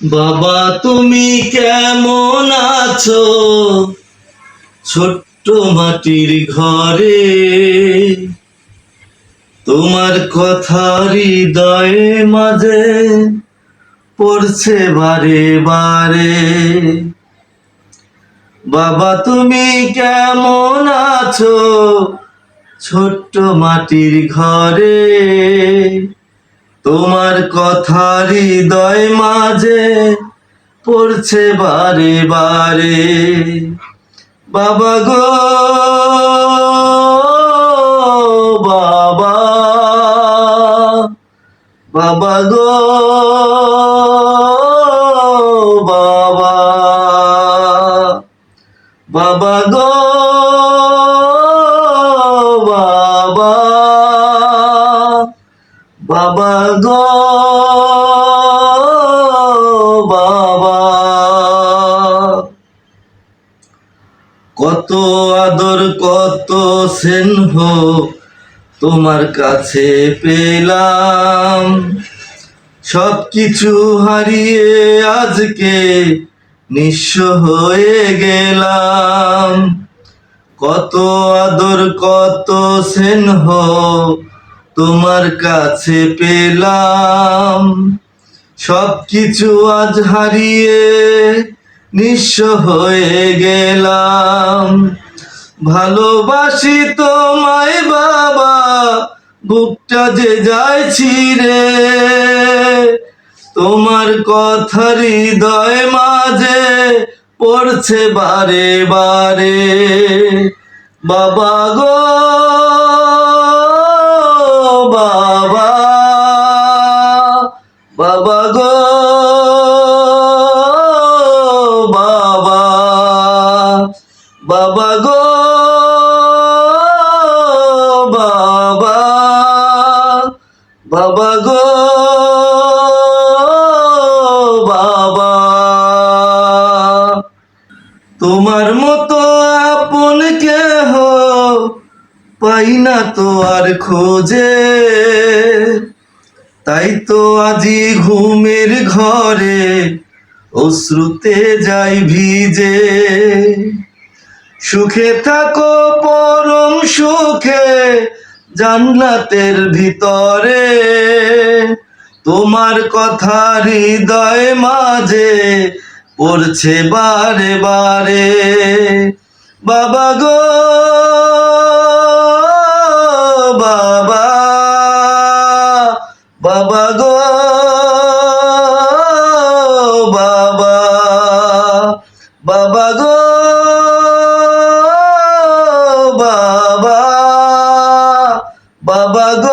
বাবা তুমি কেমন আছো ছোট্ট মাটির ঘরে? তোমার কথা হৃদয়ে মাঝে পড়ছে বারে বারে। বাবা তুমি কেমন আছো ছোট্ট মাটির ঘরে? তোমার কথা হৃদয় মাঝে পড়ছে বারে বারে। বাবা গো বাবা, বাবা গো বাবা, বাবা গো বাবা, বাবা গো বাবা। কত আদর কত স্নেহ তোমার কাছে পেলাম, সবকিছু হারিয়ে আজকে নিঃস্ব হয়ে গেলাম। কত আদর কত স্নেহ তোমার কাছে পেলাম, সবকিছু আজ হারিয়ে নিঃস্ব হয়ে গেলাম। ভালোবাসি তোমায় বাবা, বুকটা যে যায় ছিঁড়ে, তোমার কথা হৃদয় মাঝে পড়ছে বারে বারে। বাবা গো বাবা, বাবা গো বাবা, বাবা গো বাবা, বাবা গো বাবা। তোমার মতো আপন কেহ পাই না তো আর খোঁজে, তাই তো আজি ঘুমের ঘরে অশ্রুতে যাই ভিজে। সুখে থাকো পরম সুখে জান্নাতের ভিতরে, তোমার কথা হৃদয় মাঝে পড়ছে বারে বারে। বাবা গো বাবা, বাবা গো বাবা, বাবা গো বাবা, বাবা গো